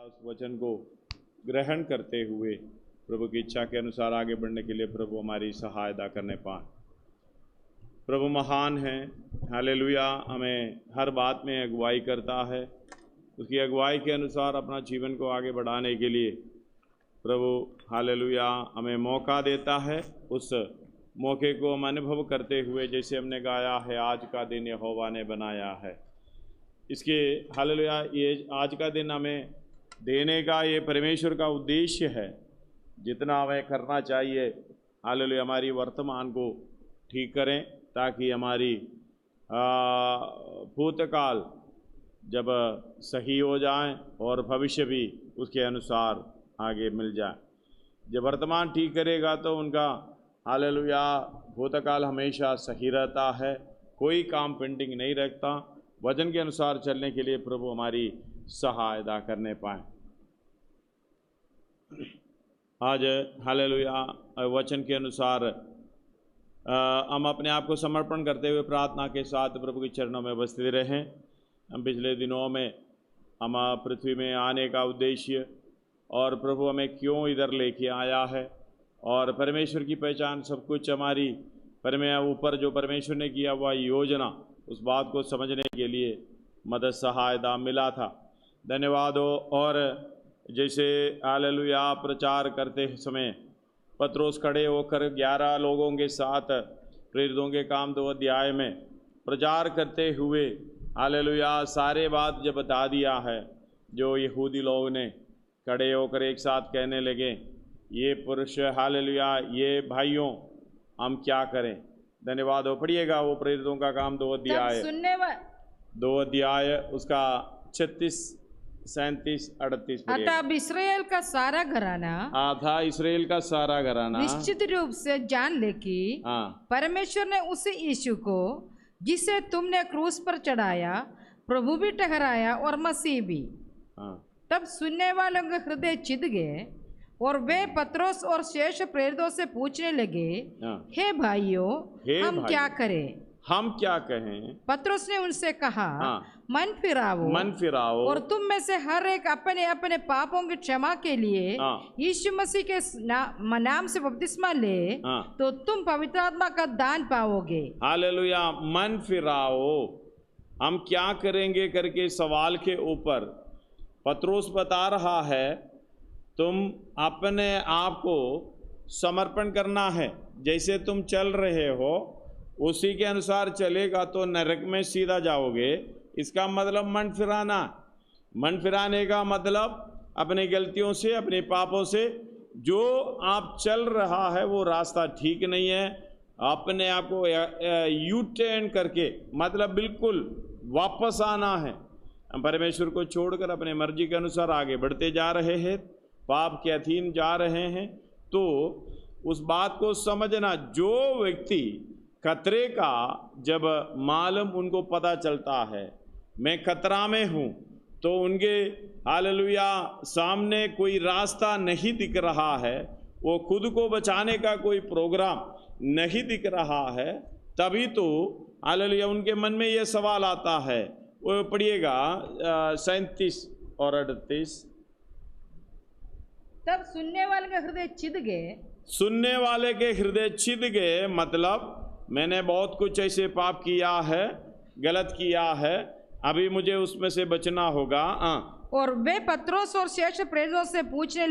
उस वचन को ग्रहण करते हुए प्रभु की इच्छा के अनुसार आगे बढ़ने के लिए प्रभु हमारी सहायता करने पाए। प्रभु महान है, हालेलुया। हमें हर बात में अगुवाई करता है, उसकी अगुवाई के अनुसार अपना जीवन को आगे बढ़ाने के लिए प्रभु हालेलुया हमें मौका देता है। उस मौके को हम अनुभव करते हुए, जैसे हमने गाया है, आज का दिन यहोवा ने बनाया है, इसके हालेलुया ये आज का दिन हमें देने का ये परमेश्वर का उद्देश्य है। जितना हमें करना चाहिए हालेलुया हमारी वर्तमान को ठीक करें, ताकि हमारी भूतकाल जब सही हो जाए और भविष्य भी उसके अनुसार आगे मिल जाए। जब वर्तमान ठीक करेगा तो उनका हालेलुया भूतकाल हमेशा सही रहता है, कोई काम पेंडिंग नहीं रखता। वचन के अनुसार चलने के लिए प्रभु हमारी सहायता करने पाए। आज हालेलुया वचन के अनुसार हम अपने आप को समर्पण करते हुए प्रार्थना के साथ प्रभु के चरणों में उपस्थित रहें। हम पिछले दिनों में हम पृथ्वी में आने का उद्देश्य और प्रभु हमें क्यों इधर लेके आया है और परमेश्वर की पहचान सब कुछ हमारी ऊपर जो परमेश्वर ने किया हुआ योजना, उस बात को समझने के लिए मदद सहायता मिला था। धन्यवाद हो। और जैसे हालेलुया प्रचार करते समय पत्रोस खड़े होकर 11 लोगों के साथ प्रेरितों के काम 2 अध्याय में प्रचार करते हुए हालेलुया सारे बात जब बता दिया है, जो यहूदी लोग ने खड़े होकर एक साथ कहने लगे, ये पुरुष हालेलुया ये भाइयों हम क्या करें। धन्यवाद हो। पढ़िएगा वो प्रेरितों का काम 2 अध्याय उसका 36, 37, 38। अतः इस्राएल का सारा घराना निश्चित रूप से जान ले कि परमेश्वर ने उस यीशु को जिसे तुमने क्रूस पर चढ़ाया प्रभु भी ठहराया और मसीह भी। तब सुनने वालों के हृदय चिढ़ गए और वे पत्रोस और शेष प्रेरितों से पूछने लगे, हे भाइयों हम क्या करें, हम क्या कहें। पत्रोस ने उनसे कहा, मन फिराओ और तुम में से हर एक अपने अपने पापों की क्षमा के लिए यीशु मसीह के नाम से बपतिस्मा ले, तो तुम पवित्र आत्मा का दान पाओगे। हालेलुया। मन फिराओ, हम क्या करेंगे करके सवाल के ऊपर पत्रोस बता रहा है, तुम अपने आप को समर्पण करना है। जैसे तुम चल रहे हो उसी के अनुसार चलेगा तो नरक में सीधा जाओगे। इसका मतलब मन फिराना। मन फिराने का मतलब अपनी गलतियों से, अपने पापों से जो आप चल रहा है वो रास्ता ठीक नहीं है, अपने आप को यू टर्न करके मतलब बिल्कुल वापस आना है। हम परमेश्वर को छोड़कर अपने मर्जी के अनुसार आगे बढ़ते जा रहे हैं, पाप के अधीन जा रहे हैं। तो उस बात को समझना, जो व्यक्ति खतरे का जब मालूम उनको पता चलता है मैं खतरा में हूँ, तो उनके हालेलुया सामने कोई रास्ता नहीं दिख रहा है, वो खुद को बचाने का कोई प्रोग्राम नहीं दिख रहा है, तभी तो हालेलुया उनके मन में ये सवाल आता है। वो पढ़िएगा 37 और 38। तब सुनने वाले के हृदय चिढ़ गए। सुनने वाले के हृदय चिढ़ गए मतलब मैंने बहुत कुछ ऐसे पाप किया है, गलत किया है, अभी मुझे उसमें से बचना होगा। और वे पत्रोस और शेष प्रेरितों से पूछने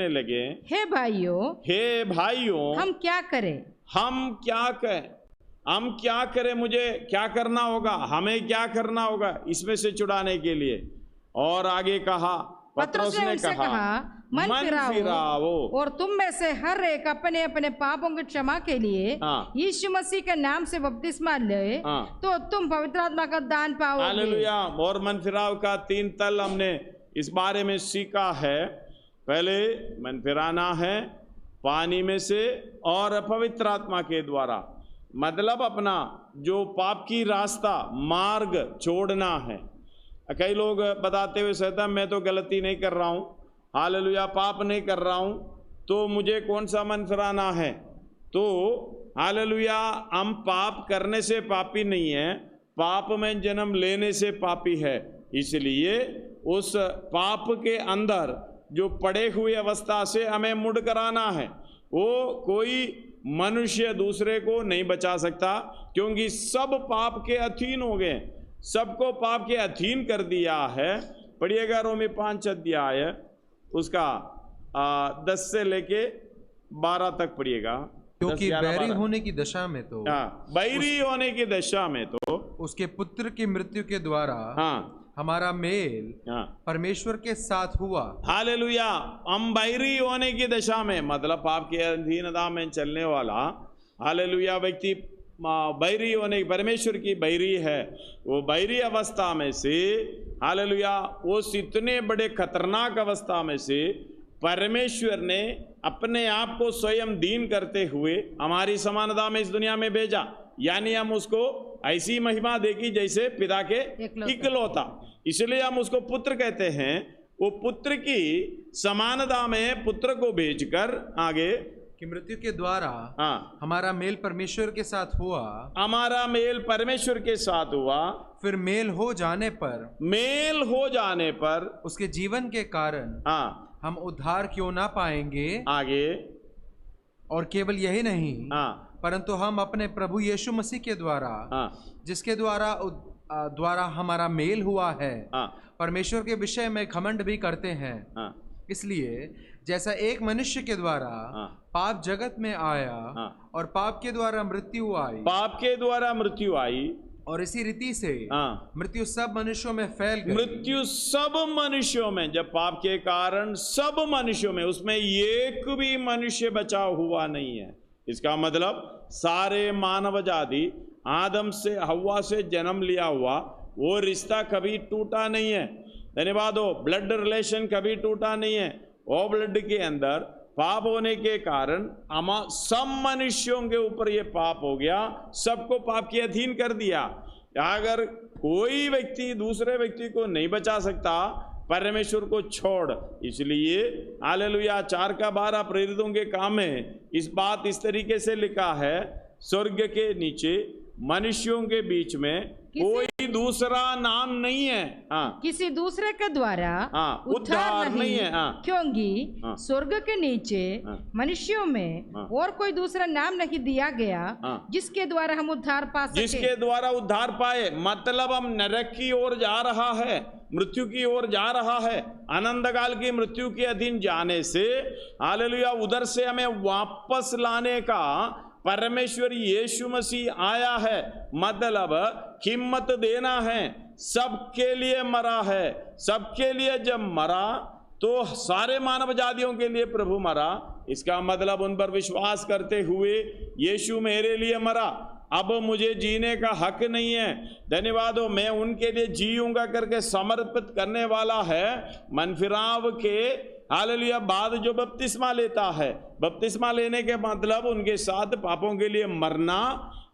लगे, हे भाइयों हम क्या करें, मुझे क्या करना होगा, हमें क्या करना होगा इसमें से छुड़ाने के लिए। और आगे कहा, पत्रोस ने कहा मन फिराओ और तुम में से हर एक अपने अपने पापों की क्षमा के लिए यीशु मसीह के नाम से बपतिस्मा ले, तो तुम पवित्र आत्मा का दान पाओगे। हालेलुया। और मन फिराव का 3 तल हमने इस बारे में सीखा है। पहले मन फिराना है पानी में से और पवित्र आत्मा के द्वारा, मतलब अपना जो पाप की रास्ता मार्ग छोड़ना है। कई लोग बताते हुए सहता मैं तो गलती नहीं कर रहा हूँ, हालेलुया पाप नहीं कर रहा हूँ, तो मुझे कौन सा मन फिराना है। तो हालेलुया हम पाप करने से पापी नहीं है, पाप में जन्म लेने से पापी है, इसलिए उस पाप के अंदर जो पड़े हुए अवस्था से हमें मुड़ कर आना है। वो कोई मनुष्य दूसरे को नहीं बचा सकता, क्योंकि सब पाप के अधीन हो गए, सबको पाप के अधीन कर दिया है। पढ़िएगा रोमी 5 अध्याय उसका 10 से लेके 12 तक पढ़िएगा। क्योंकि बैरी होने की दशा में तो बैरी होने की दशा में तो उसके पुत्र की मृत्यु के द्वारा हमारा मेल परमेश्वर के साथ हुआ। हालेलुया। हम बैरी होने की दशा में, मतलब पाप की अधीनता में चलने वाला, हालेलुया, व्यक्ति बैरी होने, परमेश्वर की बैरी है, वो बैरी अवस्था में से, हालेलुया, उस इतने बड़े खतरनाक अवस्था में से परमेश्वर ने अपने आप को स्वयं दीन करते हुए हमारी समानता में इस दुनिया में भेजा। यानी हम उसको ऐसी महिमा देखी जैसे पिता के इकलौता, इसलिए हम उसको पुत्र कहते हैं। वो पुत्र की समानता में पुत्र को भेजकर आगे कि मृत्यु के द्वारा हमारा मेल परमेश्वर के साथ हुआ, हमारा मेल परमेश्वर के साथ हुआ, फिर मेल हो जाने पर उसके जीवन के कारण हम उद्धार क्यों ना पाएंगे। आगे और केवल यही नहीं, परंतु हम अपने प्रभु यीशु मसीह के द्वारा, जिसके द्वारा हमारा मेल हुआ है, परमेश्वर के विषय में घमंड भी करते हैं। इसलिए जैसा एक मनुष्य के द्वारा पाप जगत में आया और पाप के द्वारा मृत्यु आई, और इसी रीति से मृत्यु सब मनुष्यों में फैल गई। मृत्यु सब मनुष्यों में, जब पाप के कारण सब मनुष्यों में, उसमें एक भी मनुष्य बचा हुआ नहीं है। इसका मतलब सारे मानव जाति आदम से हव्वा से जन्म लिया हुआ, वो रिश्ता कभी टूटा नहीं है। धन्यवाद हो। ब्लड रिलेशन कभी टूटा नहीं है। वो ब्लड के अंदर पाप होने के कारण सब मनुष्यों के ऊपर ये पाप हो गया, सबको पाप के अधीन कर दिया। अगर कोई व्यक्ति दूसरे व्यक्ति को नहीं बचा सकता परमेश्वर को छोड़, इसलिए हालेलुया 4:12 प्रेरितों के काम में इस तरीके से लिखा है, स्वर्ग के नीचे मनुष्यों के बीच में कोई दूसरा नाम नहीं है, किसी दूसरे के द्वारा उद्धार नहीं है, क्योंकि स्वर्ग के नीचे मनुष्यों में और कोई दूसरा नाम नहीं दिया गया जिसके द्वारा हम उद्धार पा सके। जिसके द्वारा उद्धार पाए, मतलब हम नरक की ओर जा रहा है, मृत्यु की ओर जा रहा है, अनंत काल की मृत्यु के अधीन जाने से, हालेलुया, उधर से हमें वापस लाने का परमेश्वर यीशु मसीह आया है। मतलब कीमत देना है, सबके लिए मरा है। सबके लिए जब मरा तो सारे मानव जातियों के लिए प्रभु मरा। इसका मतलब उन पर विश्वास करते हुए यीशु मेरे लिए मरा, अब मुझे जीने का हक नहीं है, धन्यवाद हो, मैं उनके लिए जीऊंगा करके समर्पित करने वाला है। मनफिराव के हालेलुया बाद जो बपतिस्मा लेता है, बपतिस्मा लेने के मतलब उनके साथ पापों के लिए मरना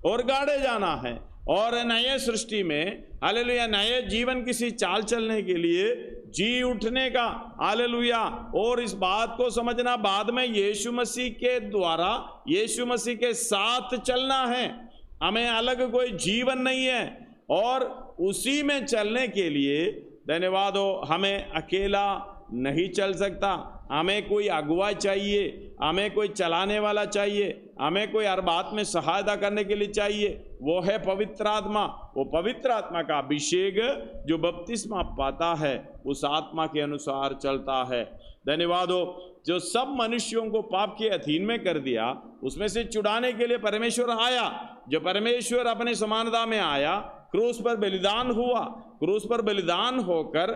और गाड़े जाना है, और नए सृष्टि में हालेलुया नए जीवन किसी चाल चलने के लिए जी उठने का, हालेलुया। और इस बात को समझना, बाद में यीशु मसीह के द्वारा यीशु मसीह के साथ चलना है, हमें अलग कोई जीवन नहीं है। और उसी में चलने के लिए धन्यवाद हो, हमें अकेला नहीं चल सकता, हमें कोई अगुवा चाहिए, हमें कोई चलाने वाला चाहिए, हमें कोई हर बात में सहायता करने के लिए चाहिए, वो है पवित्र आत्मा। वो पवित्र आत्मा का अभिषेक जो बपतिस्मा पाता है उस आत्मा के अनुसार चलता है। धन्यवाद हो, जो सब मनुष्यों को पाप के अधीन में कर दिया, उसमें से छुड़ाने के लिए परमेश्वर आया। जो परमेश्वर अपने समानता में आया, क्रूस पर बलिदान हुआ, क्रूस पर बलिदान होकर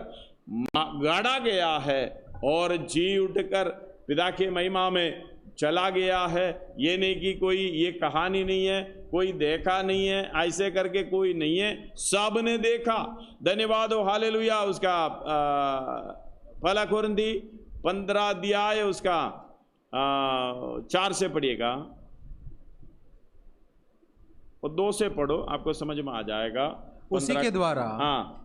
गाड़ा गया है और जी उठकर पिता के महिमा में चला गया है। ये नहीं कि कोई ये कहानी नहीं है, कोई देखा नहीं है, ऐसे करके कोई नहीं है, सब ने देखा। धन्यवाद हो, हालेलुया। उसका पहला कोरिन्थी 15 अध्याय उसका 4 से पढ़िएगा और 2 से पढ़ो, आपको समझ में आ जाएगा। उसी के द्वारा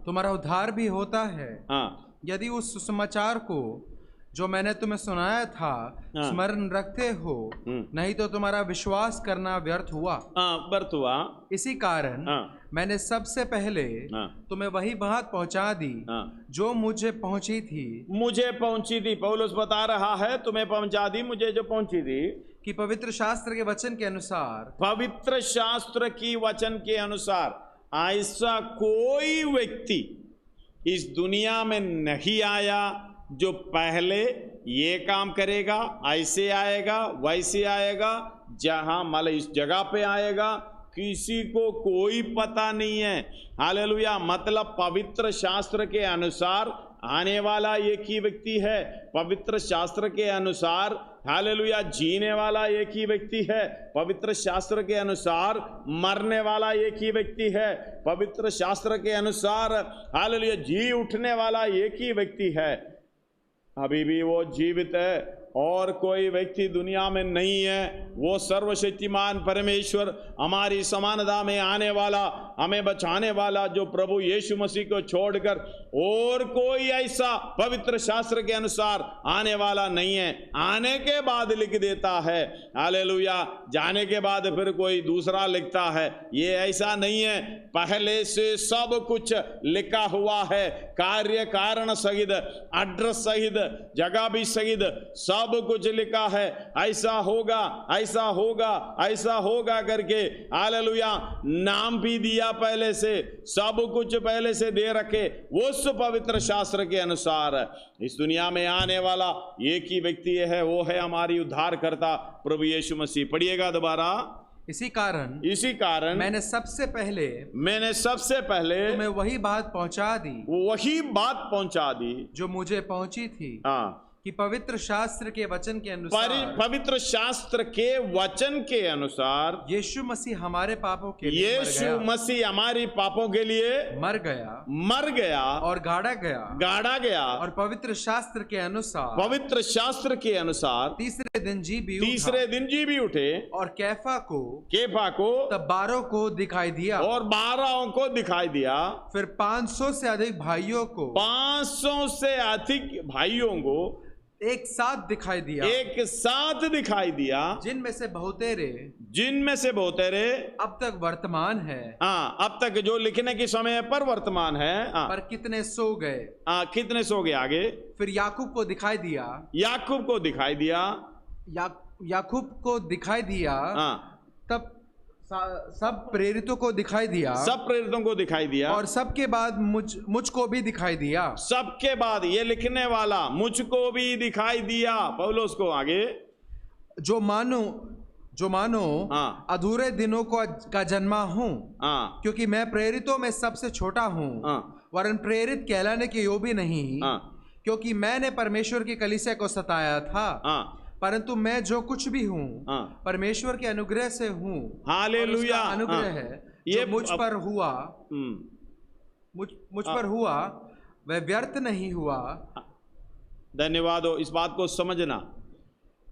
तुम्हारा उद्धार भी होता है, यदि उस सुसमाचार को जो मैंने तुम्हें सुनाया था स्मरण रखते हो, नहीं तो तुम्हारा विश्वास करना व्यर्थ हुआ। व्यर्थ हुआ। इसी कारण मैंने सबसे पहले तुम्हें वही बात पहुंचा दी जो मुझे पहुंची थी। पौलुस बता रहा है तुम्हें पहुंचा दी, मुझे जो पहुंची थी, कि पवित्र शास्त्र के वचन के अनुसार, पवित्र शास्त्र की वचन के अनुसार ऐसा कोई व्यक्ति इस दुनिया में नहीं आया जो पहले ये काम करेगा, ऐसे आएगा, वैसे आएगा, जहां मतलब इस जगह पे आएगा, किसी को कोई पता नहीं है। हालेलुया। मतलब पवित्र शास्त्र के अनुसार आने वाला एक ही व्यक्ति है, पवित्र शास्त्र के अनुसार हालेलुया जीने वाला एक ही व्यक्ति है, पवित्र शास्त्र के अनुसार मरने वाला एक ही व्यक्ति है, पवित्र शास्त्र के अनुसार हालेलुया जी उठने वाला एक ही व्यक्ति है। अभी भी वो जीवित है और कोई व्यक्ति दुनिया में नहीं है। वो सर्वशक्तिमान परमेश्वर, हमारी समानता में आने वाला, हमें बचाने वाला, जो प्रभु यीशु मसीह को छोड़कर और कोई ऐसा पवित्र शास्त्र के अनुसार आने वाला नहीं है। आने के बाद लिख देता है, हालेलुया, जाने के बाद फिर कोई दूसरा लिखता है। ये ऐसा नहीं है, पहले से सब कुछ लिखा हुआ है, कार्य कारण सहित, एड्रेस सहित, जगह भी सहित, सब कुछ लिखा है। ऐसा होगा, ऐसा होगा, ऐसा होगा करके हालेलुया नाम भी दिया पहले से, सब कुछ पहले से दे रखे। उस पवित्र शास्त्र के अनुसार इस दुनिया में आने वाला एक ही व्यक्ति है, वो है हमारी उद्धारकर्ता प्रभु यीशु मसीह। पढ़िएगा दोबारा। इसी कारण मैंने सबसे पहले तुम्हें वही बात पहुंचा दी जो मुझे पहुंची थी। कि पवित्र शास्त्र के वचन के अनुसार, पवित्र शास्त्र के वचन के अनुसार यीशु मसीह हमारे पापों के लिए हमारी पापों के लिए मर गया और गाड़ा गया और पवित्र शास्त्र के अनुसार तीसरे दिन जी भी उठे और कैफा को तब 12 को दिखाई दिया और 12 को दिखाई दिया। फिर 500 से अधिक भाइयों को एक साथ दिखाई दिया, जिनमें से बहुतेरे अब तक वर्तमान है। अब तक जो लिखने के समय पर वर्तमान है, पर कितने सो गए। आगे फिर याकूब को दिखाई दिया तब सब प्रेरितों को दिखाई दिया और सबके बाद मुझको भी दिखाई दिया। सबके बाद ये लिखने वाला मुझको भी दिखाई दिया पौलुस को। आगे जो मानो अधूरे दिनों का जन्मा हूँ, क्योंकि मैं प्रेरितों में सबसे छोटा हूँ, वरन प्रेरित कहलाने के योग्य नहीं, क्योंकि मैंने परमेश्वर की कलीसिया को सताया था। परंतु मैं जो कुछ भी हूँ परमेश्वर के अनुग्रह से हूँ। हालेलुया। अनुग्रह है ये मुझ पर हुआ, वह व्यर्थ नहीं हुआ। धन्यवाद हो। इस बात को समझना,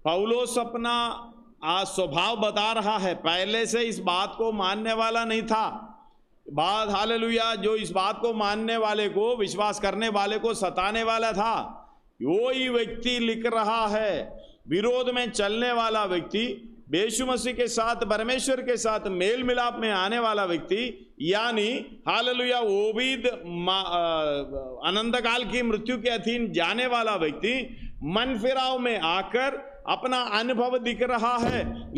पौलुस अपना स्वभाव बता रहा है। पहले से इस बात को मानने वाला नहीं था। बात हालेलुया, जो इस बात को मानने वाले को, विश्वास करने वाले को सताने वाला था, वो ही व्यक्ति लिख रहा है। विरोध में चलने वाला व्यक्ति, यीशु मसीह के साथ, परमेश्वर के साथ मेल मिलाप में आने वाला व्यक्ति, यानी हालेलुया वो भी अनंत काल की मृत्यु के अधीन जाने वाला व्यक्ति, मन फिराव में आकर अपना अनुभव लिख रहा है।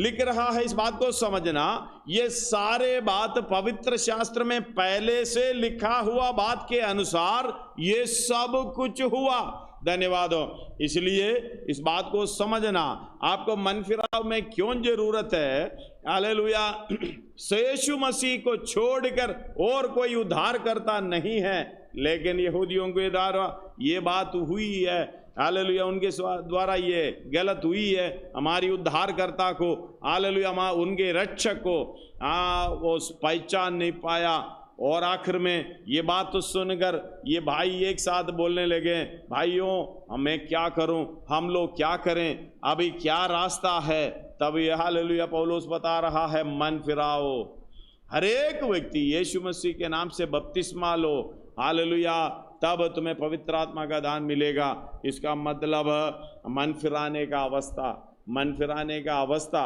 इस बात को समझना, ये सारे बात पवित्र शास्त्र में पहले से लिखा हुआ बात के अनुसार ये सब कुछ हुआ। धन्यवाद हो। इसलिए इस बात को समझना, आपको मन फिराव में क्यों जरूरत है। हालेलुया, यीशु मसीह को छोड़कर और कोई उद्धार करता नहीं है। लेकिन यहूदियों के द्वारा ये बात हुई है, हालेलुया, उनके द्वारा ये गलत हुई है। हमारी उद्धारकर्ता को, हालेलुया, उनके रक्षक को वो पहचान नहीं पाया। और आखिर में ये बात तो सुनकर ये भाई एक साथ बोलने लगे, भाइयों मैं क्या करूं, हम लोग क्या करें, अभी क्या रास्ता है। तब ये हालेलुया पौलुस बता रहा है, मन फिराओ, हर एक व्यक्ति यीशु मसीह के नाम से बपतिस्मा लो हालेलुया तब तुम्हें पवित्र आत्मा का दान मिलेगा। इसका मतलब मन फिराने का अवस्था, मन फिराने का अवस्था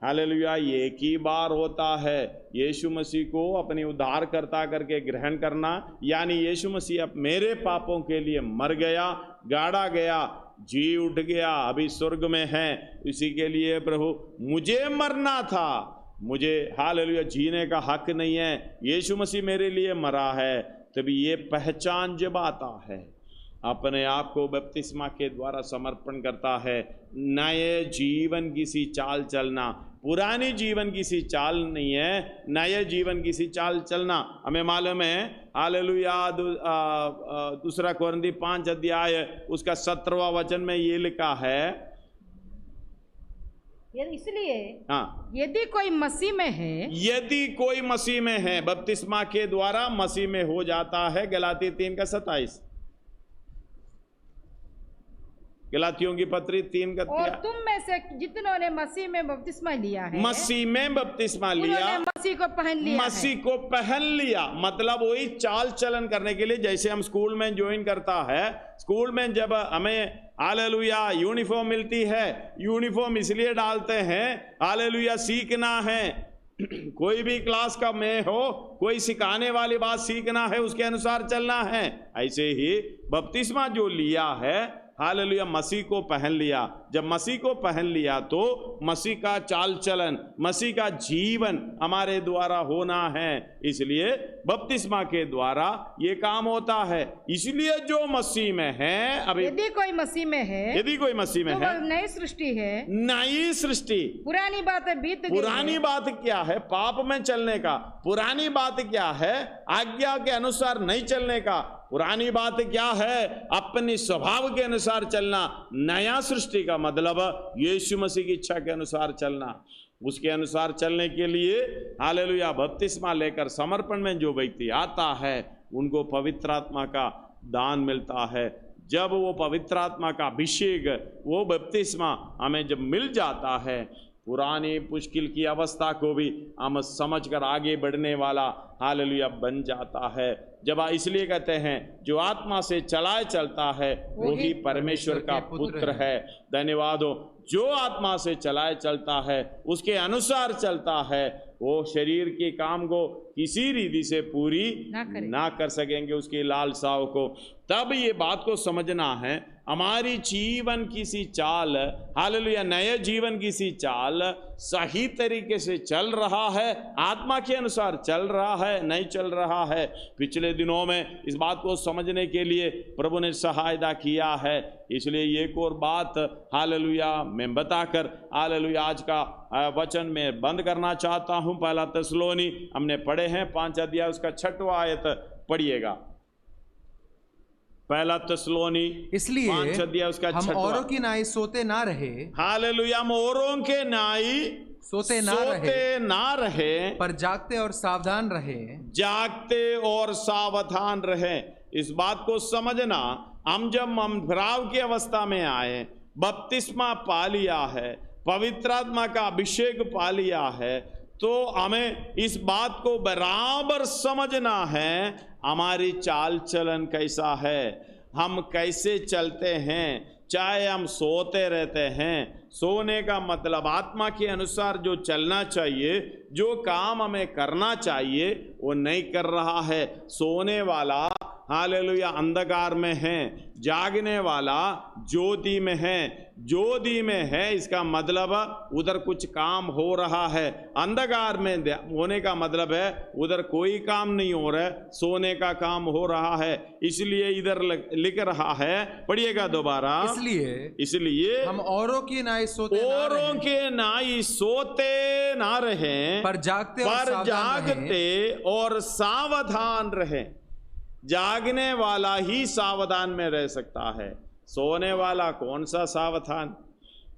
हालेलुया एक ही बार होता है, यीशु मसीह को अपनी उद्धारकर्ता करके ग्रहण करना, यानी यीशु मसीह अब मेरे पापों के लिए मर गया, गाड़ा गया, जी उठ गया, अभी स्वर्ग में है। इसी के लिए प्रभु मुझे मरना था, मुझे हालेलुया जीने का हक नहीं है, यीशु मसीह मेरे लिए मरा है। तभी ये पहचान जब आता है, अपने आप को बपतिस्मा के द्वारा समर्पण करता है, नए जीवन की सी चाल चलना, पुरानी जीवन की सी चाल नहीं है, नए जीवन की सी चाल चलना। हमें मालूम है हालेलुया दूसरा कोरिन्थी 5 अध्याय उसका 17वां वचन में ये लिखा है, इसलिए हाँ, यदि कोई मसीह में है, यदि कोई मसीह में है, बपतिस्मा के द्वारा मसीह में हो जाता है। गलाती 3:27, गलातियों की पत्री 3 का, और तुम में से जितनों ने मसीह में बपतिस्मा लिया है, मसीह में बपतिस्मा लिया, मसीह को पहन लिया, मसीह को पहन लिया। मतलब वही चाल चलन करने के लिए, जैसे हम स्कूल में ज्वाइन करता है, स्कूल में जब हमें हालेलुया यूनिफॉर्म मिलती है, यूनिफॉर्म इसलिए डालते हैं हालेलुया सीखना है, कोई भी क्लास का में हो, कोई सिखाने वाली बात सीखना है, उसके अनुसार चलना है। ऐसे ही बपतिस्मा जो लिया है हालेलुया मसीह को पहन लिया। जब मसीह को पहन लिया तो मसीह का चाल चलन, मसीह का जीवन हमारे द्वारा होना है। इसलिए बपतिस्मा के द्वारा ये काम होता है। इसलिए जो मसीह में है, अभी यदि कोई मसीह में है, यदि कोई मसीह में तो है, नई सृष्टि है, नई सृष्टि। पुरानी बातें बीत गई। पुरानी बात क्या है? पाप में चलने का। पुरानी बात क्या है? आज्ञा के अनुसार नहीं चलने का। पुरानी बात क्या है? अपने स्वभाव के अनुसार चलना। नया सृष्टि का मतलब यीशु मसीह की इच्छा के अनुसार चलना। उसके अनुसार चलने के लिए हालेलुया बपतिस्मा लेकर समर्पण में जो व्यक्ति आता है, उनको पवित्र आत्मा का दान मिलता है। जब वो पवित्र आत्मा का अभिषेक, वो बपतिस्मा हमें जब मिल जाता है, पुरानी मुश्किल की अवस्था को भी हम समझकर आगे बढ़ने वाला हालेलुया बन जाता है। जब इसलिए कहते हैं जो आत्मा से चलाए चलता है वही परमेश्वर का पुत्र है। धन्यवाद हो। जो आत्मा से चलाए चलता है, उसके अनुसार चलता है, वो शरीर के काम को किसी रीति से पूरी ना कर सकेंगे, उसकी लालसाओं को। तब ये बात को समझना है, हमारी जीवन की सी चाल हालेलुया, नए जीवन की सी चाल सही तरीके से चल रहा है, आत्मा के अनुसार चल रहा है, नहीं चल रहा है। पिछले दिनों में इस बात को समझने के लिए प्रभु ने सहायता किया है। इसलिए एक और बात हालेलुया मैं बताकर हालेलुया आज का वचन में बंद करना चाहता हूं। पहला थिस्सलुनी हमने पढ़े हैं 5 अध्याय उसका 6वां आयत पढ़िएगा। पहला थिस्सलुनी इसलिए 5 अध्याय उसका 6वां। हम औरों की नाई सोते ना रहे, हालेलुया, हम औरों के नाई सोते ना रहे, पर जागते और सावधान रहे। जागते और सावधान रहे। इस बात को समझना, हम जब मनफिराव की अवस्था में आए, बपतिस्मा पा लिया है, पवित्र आत्मा का अभिषेक पा लिया है, तो हमें इस बात को बराबर समझना है हमारी चाल चलन कैसा है, हम कैसे चलते हैं। चाहे हम सोते रहते हैं, सोने का मतलब आत्मा के अनुसार जो चलना चाहिए, जो काम हमें करना चाहिए वो नहीं कर रहा है। सोने वाला हालेलुया अंधकार में है, जागने वाला ज्योति में है। ज्योति में है इसका मतलब उधर कुछ काम हो रहा है। अंधकार में होने का मतलब है उधर कोई काम नहीं हो रहा है, सोने का काम हो रहा है। इसलिए इधर लिख रहा है, पढ़िएगा दोबारा। इसलिए हम औरों की नाई सोते ना रहे, पर जागते और सावधान रहे। जागने वाला ही सावधान में रह सकता है। सोने वाला कौन सा सावधान?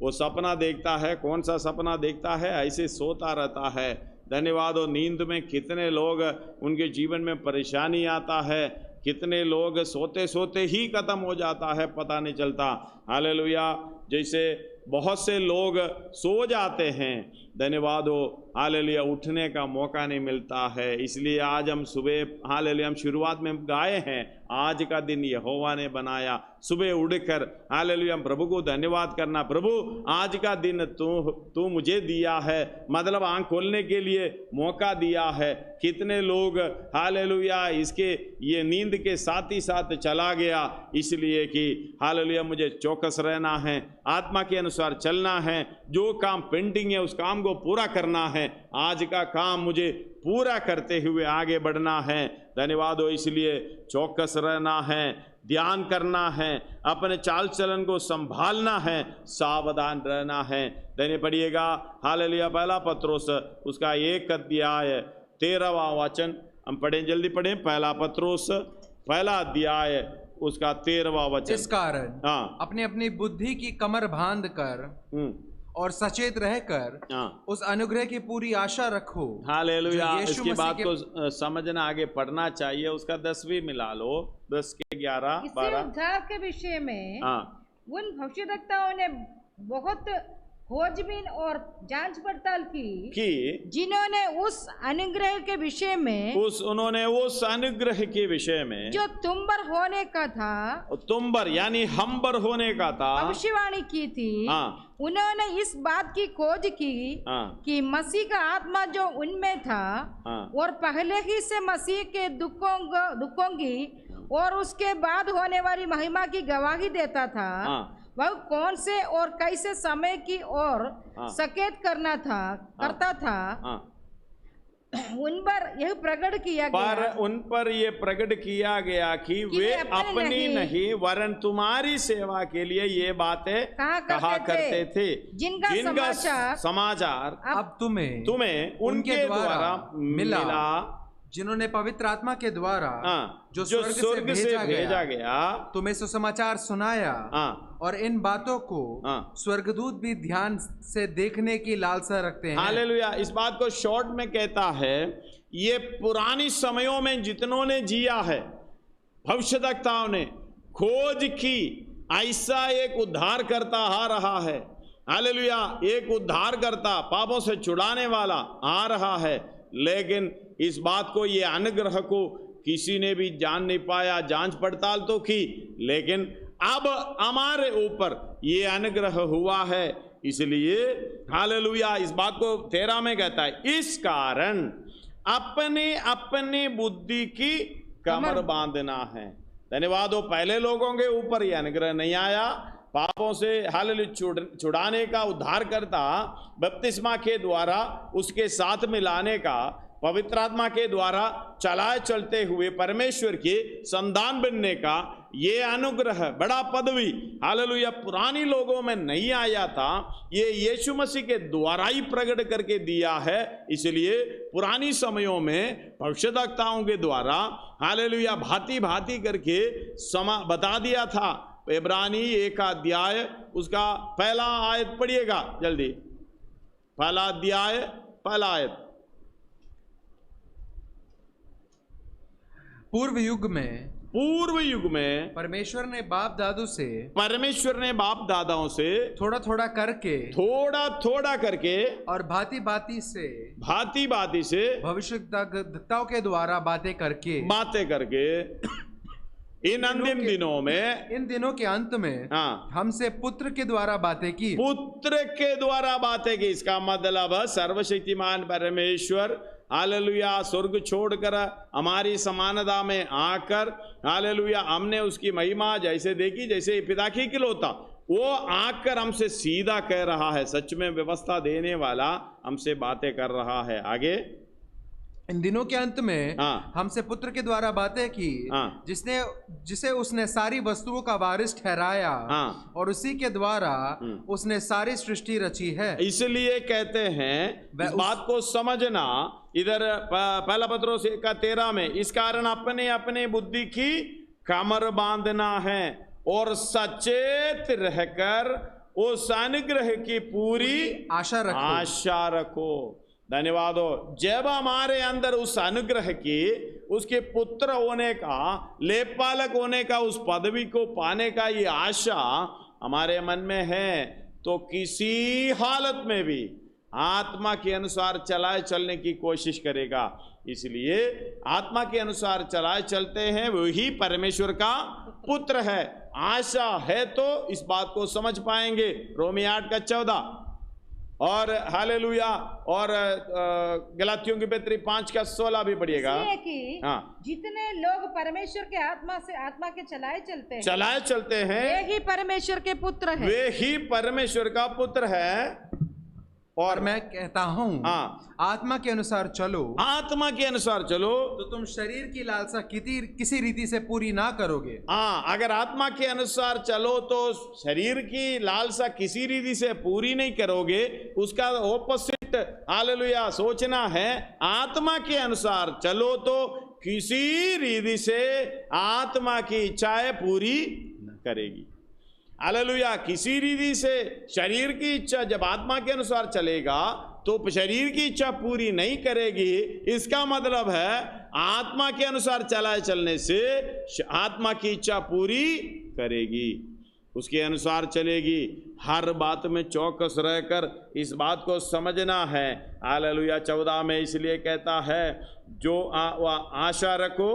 वो सपना देखता है, कौन सा सपना देखता है? ऐसे सोता रहता है। धन्यवाद हो। नींद में कितने लोग उनके जीवन में परेशानी आता है, कितने लोग सोते सोते ही खत्म हो जाता है, पता नहीं चलता। हालेलुया। जैसे बहुत से लोग सो जाते हैं, धन्यवाद हो, हालेलुया, उठने का मौका नहीं मिलता है। इसलिए आज हम सुबह, हालेलुया, हम शुरुआत में गाए हैं, आज का दिन यहोवा ने बनाया, सुबह उठकर हालेलुया हम प्रभु को धन्यवाद करना, प्रभु आज का दिन तू मुझे दिया है, मतलब आंख खोलने के लिए मौका दिया है। कितने लोग हालेलुया इसके ये नींद के साथ ही साथ चला गया, इसलिए कि हालेलुया मुझे चौकस रहना है, आत्मा के अनुसार चलना है, जो काम पेंडिंग है उस काम को पूरा करना है, आज का काम मुझे पूरा करते हुए आगे बढ़ना है। धन्यवाद हो, इसलिए चौकस रहना है, ध्यान करना है, अपने चाल चलन को संभालना है, सावधान रहना है। धन्य पढ़िएगा हालेलुया पहला पत्रोस उसका 1 अध्याय 13वां वचन हम पढ़ें, जल्दी पढ़ें। पहला पत्रोस पहला अध्याय उसका 13वां वचन। इस कारण अपनी अपनी बुद्धि की कमर बांध कर और सचेत रहकर उस अनुग्रह की पूरी आशा रखो। हालेलुया, इसकी बात को समझना, आगे पढ़ना चाहिए। उसका 10वीं मिला लो, 10 के 11 12। उद्धार के विषय में उन भविष्यद्वक्ताओं ने बहुत खोजबीन और जांच पड़ताल की जिन्होंने उस अनुग्रह के विषय में उन्होंने उस अनुग्रह के विषय में जो तुम पर होने का था, तुम पर यानी हम पर होने का था, भविष्यवाणी की थी। उन्होंने इस बात की खोज की कि मसीह का आत्मा जो उनमें था और पहले ही से मसीह के दुखों की और उसके बाद होने वाली महिमा की गवाही देता था, वह कौन से और कैसे समय की ओर सकेत करता था, उन पर यह प्रकट किया गया। पर उन पर यह प्रकट किया गया कि वे अपनी नहीं वरन तुम्हारी सेवा के लिए ये बातें कहा करते थे, जिनका समाचार अब तुम्हें उनके द्वारा मिला, जिन्होंने पवित्र आत्मा के द्वारा जो स्वर्ग से भेजा गया तुम्हें सुसमाचार सुनाया, और इन बातों को स्वर्गदूत भी ध्यान से देखने की लालसा रखते हैं। हालेलुया, इस बात को शॉर्ट में कहता है, ये पुरानी समयों में जितनों ने जिया है, भविष्यद्वक्ताओं ने खोज की, ऐसा एक उद्धार करता आ रहा है। हालेलुया, एक उद्धार करता, पापों से छुड़ाने वाला आ रहा है, लेकिन इस बात को, ये अनुग्रह को किसी ने भी जान नहीं पाया। जांच पड़ताल तो की, लेकिन अब हमारे ऊपर ये अनुग्रह हुआ है, इसलिए हालेलुया इस बात को 13 में कहता है, इस कारण अपने अपने बुद्धि की कमर बांधना है। धन्यवाद हो, पहले लोगों के ऊपर ये अनुग्रह नहीं आया, पापों से हालेलुया छुड़ाने का, उद्धार करता, बपतिस्मा के द्वारा उसके साथ मिलाने का, पवित्र आत्मा के द्वारा चलाए चलते हुए परमेश्वर के संतान बनने का ये अनुग्रह, बड़ा पदवी हालेलुया पुरानी लोगों में नहीं आया था, ये यीशु मसीह के द्वारा ही प्रकट करके दिया है। इसलिए पुरानी समयों में भविष्यद्वक्ताओं के द्वारा हालेलुया भांति भांति करके बता दिया था। इब्रानी 1 अध्याय उसका पहला आयत पढ़िएगा जल्दी, पहला अध्याय पहला आयत। पूर्व युग में परमेश्वर ने बाप दादाओं से थोड़ा थोड़ा करके और भांति भांति से भविष्यद्वक्ताओं के द्वारा बातें करके इन अंतिम दिनों में, इन दिनों के अंत में हमसे पुत्र के द्वारा बातें की। इसका मतलब सर्वशक्तिमान परमेश्वर हालेलुया स्वर्ग छोड़कर हमारी समानता में आकर हालेलुया हमने उसकी महिमा जैसे देखी, जैसे पिता की इकलौता, वो आकर हमसे सीधा कह रहा है, सच में व्यवस्था देने वाला हमसे बातें कर रहा है। आगे, इन दिनों के अंत में हमसे पुत्र के द्वारा बातें की, जिसे उसने सारी वस्तुओं का वारिस ठहराया, और उसी के द्वारा उसने सारी सृष्टि रची है। इसलिए कहते हैं, इस बात को समझना, इधर पहला पत्रोस 1:13 में, इस कारण अपने अपने बुद्धि की कमर बांधना है और सचेत रहकर उस अनुग्रह की पूरी आशा रखो। धन्यवाद हो, जब हमारे अंदर उस अनुग्रह की, उसके पुत्र होने का, लेपालक होने का, उस पदवी को पाने का ये आशा हमारे मन में है, तो किसी हालत में भी आत्मा के अनुसार चलाए चलने की कोशिश करेगा। इसलिए आत्मा के अनुसार चलाए चलते हैं वही परमेश्वर का पुत्र है। आशा है तो इस बात को समझ पाएंगे। रोमी 8:14 और हालेलुया, और गलातियों की पत्री 5:16 भी पढ़िएगा। हाँ, जितने लोग परमेश्वर के आत्मा के चलाए चलते हैं वे ही परमेश्वर के पुत्र हैं। वे ही परमेश्वर का पुत्र है। और मैं कहता हूँ, हाँ, आत्मा के अनुसार चलो, आत्मा के अनुसार चलो तो तुम शरीर की लालसा किसी रीति से पूरी ना करोगे। हाँ, अगर आत्मा के अनुसार चलो तो शरीर की लालसा किसी रीति से पूरी नहीं करोगे। उसका ऑपोजिट हालेलुया सोचना है। आत्मा के अनुसार चलो तो किसी रीति से आत्मा की इच्छाएं पूरी करेगी। हालेलुया, किसी रीति से शरीर की इच्छा जब आत्मा के अनुसार चलेगा तो शरीर की इच्छा पूरी नहीं करेगी। इसका मतलब है आत्मा के अनुसार चलाए चलने से आत्मा की इच्छा पूरी करेगी, उसके अनुसार चलेगी। हर बात में चौकस रहकर इस बात को समझना है। हालेलुया, 14 में इसलिए कहता है जो आशा रखो,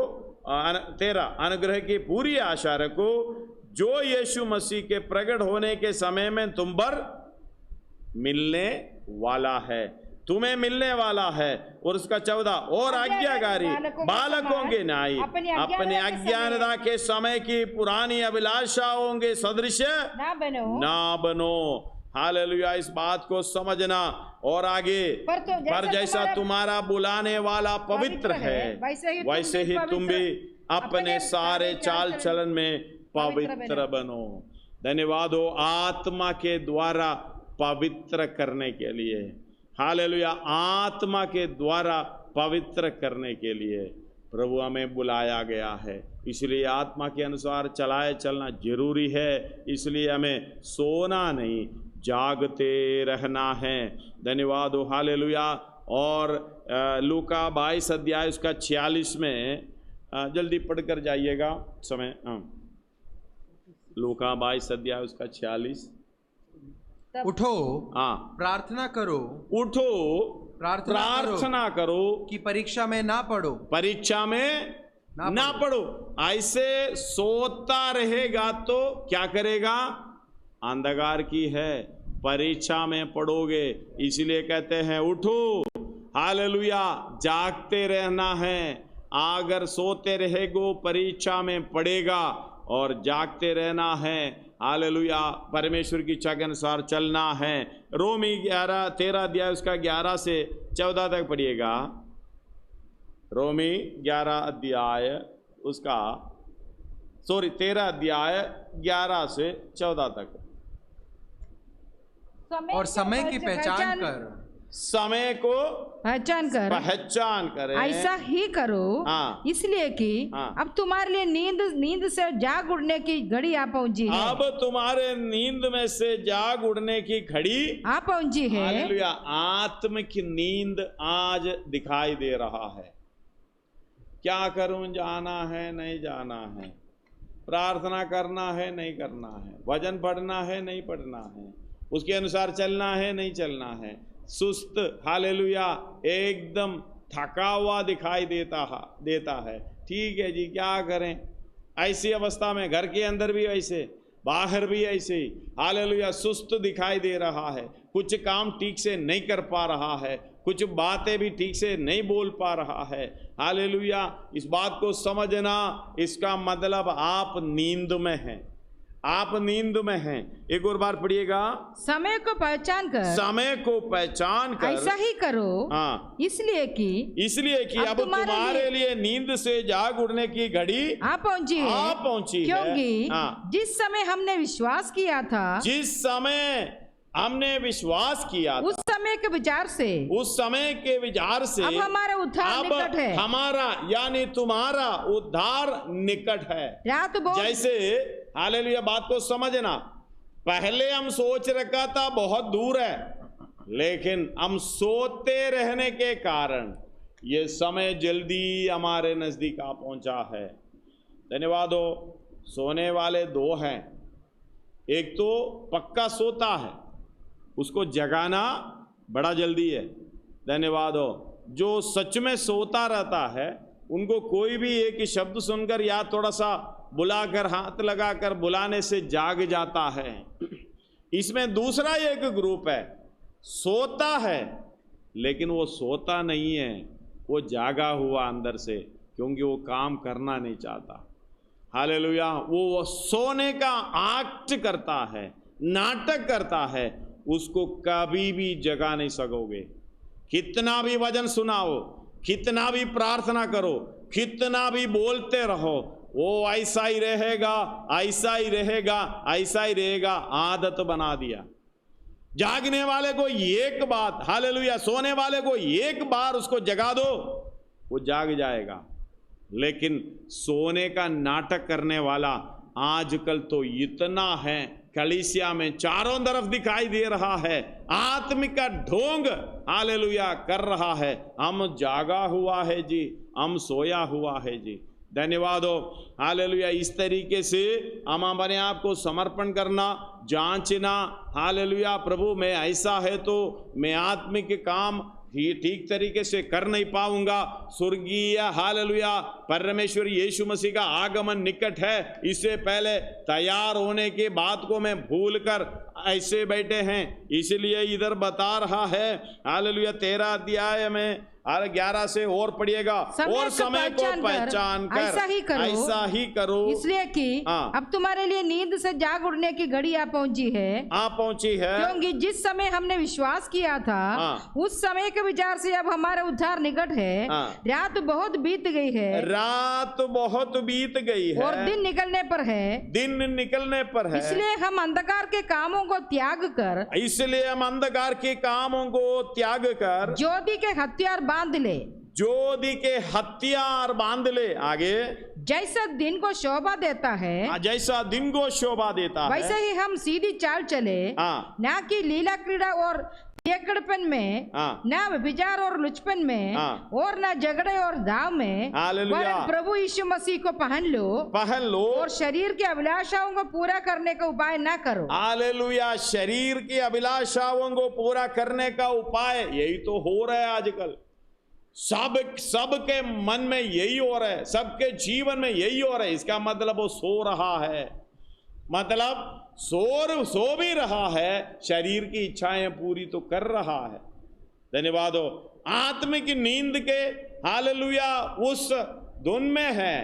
13 अनुग्रह की पूरी आशा रखो जो यीशु मसीह के प्रकट होने के समय में तुम पर मिलने वाला है, तुम्हें मिलने वाला है। और उसका 14 और आज्ञाकारी बालकों के न्याय अपने अज्ञानता के समय की पुरानी अभिलाषाओं के सदृश ना बनो। हालेलुया, इस बात को समझना। और आगे पर जैसा तुम्हारा बुलाने वाला पवित्र है वैसे ही तुम भी अपने सारे चाल चलन में पवित्र बनो। धन्यवाद हो आत्मा के द्वारा पवित्र करने के लिए। हालेलुया, आत्मा के द्वारा पवित्र करने के लिए प्रभु हमें बुलाया गया है। इसलिए आत्मा के अनुसार चलाए चलना जरूरी है। इसलिए हमें सोना नहीं, जागते रहना है। धन्यवाद हो। हालेलुया। और लूका 22 अध्याय उसका 46 में जल्दी पढ़कर जाइएगा समय। लूका 22 अध्याय उसका 46। उठो, हाँ, प्रार्थना करो, उठो प्रार्थना करो कि परीक्षा में ना पड़ो, परीक्षा में ना पड़ो। ऐसे सोता रहेगा तो क्या करेगा? अंधकार की है, परीक्षा में पड़ोगे। इसलिए कहते हैं उठो। हालेलुया, जागते रहना है। अगर सोते रहेगो परीक्षा में पड़ेगा, और जागते रहना है। हालेलुया, परमेश्वर की इच्छा के अनुसार चलना है। रोमी 13 अध्याय उसका 11 से 14 तक पढ़िएगा। रोमी 11 अध्याय उसका 13 अध्याय 11 से 14 तक। और समय की पहचान कर, समय को पहचान कर ऐसा ही करो। हाँ, इसलिए कि अब तुम्हारे लिए नींद से जाग उड़ने की घड़ी आ पहुंची है। अब तुम्हारे नींद में से जाग उड़ने की घड़ी आ पहुंची है। हालेलुया, आत्म की नींद आज दिखाई दे रहा है। क्या करूं, जाना है नहीं जाना है, प्रार्थना करना है नहीं करना है, भजन पढ़ना है नहीं पढ़ना है, उसके अनुसार चलना है नहीं चलना है। सुस्त, हालेलुया, एकदम थका हुआ दिखाई देता है। ठीक है जी, क्या करें? ऐसी अवस्था में घर के अंदर भी ऐसे, बाहर भी ऐसे ही हालेलुया सुस्त दिखाई दे रहा है। कुछ काम ठीक से नहीं कर पा रहा है, कुछ बातें भी ठीक से नहीं बोल पा रहा है। हालेलुया, इस बात को समझना, इसका मतलब आप नींद में हैं, आप नींद में हैं। एक और बार पढ़िएगा, समय को पहचान कर ऐसा ही करो। हाँ, इसलिए कि अब तुम्हारे लिए नींद से जाग उड़ने की घड़ी आ पहुंची है। क्योंकि जिस समय हमने विश्वास किया था, उस समय के विचार से अब हमारा उद्धार निकट है। हमारा यानी तुम्हारा उद्धार निकट है। रात बहुत जैसे हालेलुया, बात को समझना। पहले हम सोच रखा था बहुत दूर है, लेकिन हम सोते रहने के कारण ये समय जल्दी हमारे नजदीक आ पहुंचा है। धन्यवाद हो। सोने वाले दो हैं, एक तो पक्का सोता है, उसको जगाना बड़ा जल्दी है। धन्यवाद हो। जो सच में सोता रहता है उनको कोई भी एक ही शब्द सुनकर या थोड़ा सा बुलाकर, हाथ लगाकर बुलाने से जाग जाता है। इसमें दूसरा एक ग्रुप है, सोता है लेकिन वो सोता नहीं है, वो जागा हुआ अंदर से, क्योंकि वो काम करना नहीं चाहता। हालेलुया। वो सोने का एक्ट करता है, नाटक करता है, उसको कभी भी जगा नहीं सकोगे। कितना भी वचन सुनाओ, कितना भी प्रार्थना करो, कितना भी बोलते रहो, वो ऐसा ही रहेगा, ऐसा ही रहेगा, ऐसा ही रहेगा। आदत बना दिया। जागने वाले को एक बात, हालेलुया, सोने वाले को एक बार उसको जगा दो, वो जाग जाएगा। लेकिन सोने का नाटक करने वाला आजकल तो इतना है, कलीसिया में चारों तरफ दिखाई दे रहा है, आत्मिक का ढोंग हालेलुया कर रहा है। हम जागा हुआ है जी, हम सोया हुआ है जी। धन्यवाद हो। हालेलुया। इस तरीके से हम अपने आप को समर्पण करना, जांचना, हालेलुया, प्रभु मैं ऐसा है तो मैं आत्मिक काम ही ठीक तरीके से कर नहीं पाऊंगा। स्वर्गीय हालेलुया परमेश्वर यीशु मसीह का आगमन निकट है, इससे पहले तैयार होने की बात को मैं भूलकर ऐसे बैठे हैं। इसलिए इधर बता रहा है हालेलुया 13 अध्याय में 11 से और पढ़िएगा, और समय को पहचान कर ऐसा ही करो, इसलिए कि अब तुम्हारे लिए नींद से जाग उठने की घड़ी आ पहुंची है, क्योंकि जिस समय हमने विश्वास किया था उस समय के विचार से अब हमारा उद्धार निकट है। रात बहुत बीत गई है, रात बहुत बीत गई है, और दिन निकलने पर है, दिन निकलने पर है। इसलिए हम अंधकार के कामों को त्याग कर, इसलिए हम अंधकार के कामों को त्याग कर ज्योति के हथियार बांध ले, ज्योति के हथियार बांध ले। आगे, जैसा दिन को शोभा देता है, जैसा दिन को शोभा देता है, वैसे ही हम सीधी चाल चले, ना कि लीला क्रीड़ा और एकड़पन में, ना विचार और लुचपन में, और ना झगड़े और दाव में, वरन प्रभु यीशु मसीह को पहन लो, और शरीर की अभिलाषाओं को पूरा करने का उपाय ना करो। हालेलुया। शरीर की अभिलाषाओं को पूरा करने का उपाय, यही तो हो रहा है आजकल। सबके मन में यही हो रहा है, सबके जीवन में यही हो रहा है। इसका मतलब वो सो रहा है, मतलब सो भी रहा है, शरीर की इच्छाएं पूरी तो कर रहा है। धन्यवाद हो। आत्मिक नींद के हालेलुया उस धुन में है।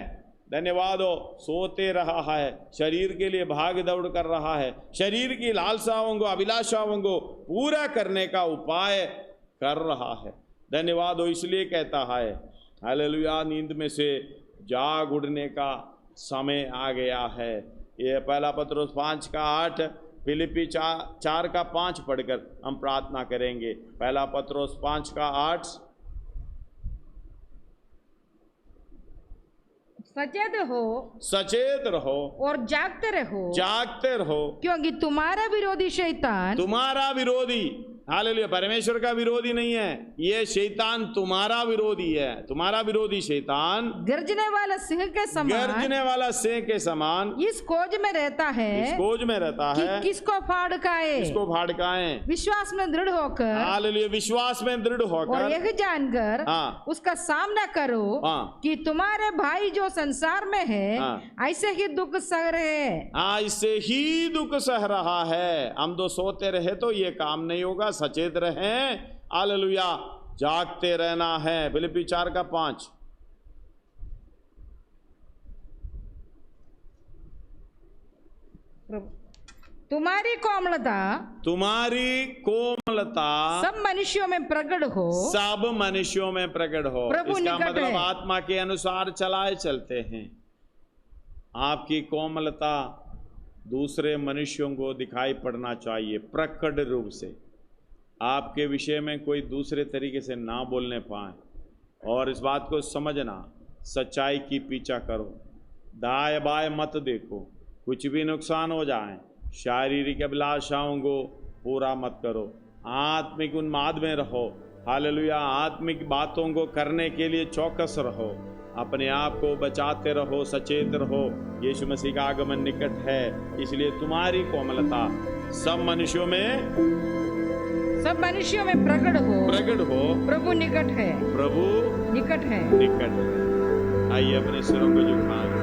धन्यवाद हो। सोते रहा है, शरीर के लिए भाग दौड़ कर रहा है, शरीर की लालसाओं को, अभिलाषाओं को पूरा करने का उपाय कर रहा है। धन्यवाद हो। इसलिए कहता है हालेलुया नींद में से जाग उठने का समय आ गया है। ये पहला पत्रोस 5 का 8, फिलिप्पी 4 का 5 पढ़कर हम प्रार्थना करेंगे। पहला पत्रोस 5 का 8। सचेत रहो और जागते रहो, क्योंकि तुम्हारा विरोधी शैतान, तुम्हारा विरोधी, हालेलुया, परमेश्वर का विरोधी नहीं है, ये शैतान तुम्हारा विरोधी है। तुम्हारा विरोधी शैतान गर्जने वाला सिंह के समान इस खोज में रहता है, कि किसको फाड़ खाए। विश्वास में दृढ़ होकर, हालेलुया, विश्वास में दृढ़ होकर, और यह जानकर उसका सामना करो कि तुम्हारे भाई जो संसार में है ऐसे ही दुख सह रहे। ऐसे ही दुख सह रहा है। हम तो सोते रहे तो ये काम नहीं होगा, सचेत रहें, हालेलुया, जागते रहना है। फिलिप्पी 4 का 5। तुम्हारी कोमलता सब मनुष्यों में प्रकट हो। इसका मतलब आत्मा के अनुसार चलते हैं। आपकी कोमलता दूसरे मनुष्यों को दिखाई पड़ना चाहिए प्रकट रूप से। आपके विषय में कोई दूसरे तरीके से ना बोलने पाए। और इस बात को समझना, सच्चाई की पीछा करो, दाएं बाएं मत देखो, कुछ भी नुकसान हो जाए। शारीरिक अभिलाषाओं को पूरा मत करो, आत्मिक उन्माद में रहो। हालेलुया, आत्मिक बातों को करने के लिए चौकस रहो, अपने आप को बचाते रहो, सचेत रहो। यीशु मसीह का आगमन निकट है, इसलिए तुम्हारी कोमलता सब मनुष्यों में सब मनुष्यों में प्रकट हो, प्रभु निकट है, प्रभु निकट है। निकट है। आइए अपने सिरों को झुकाएं।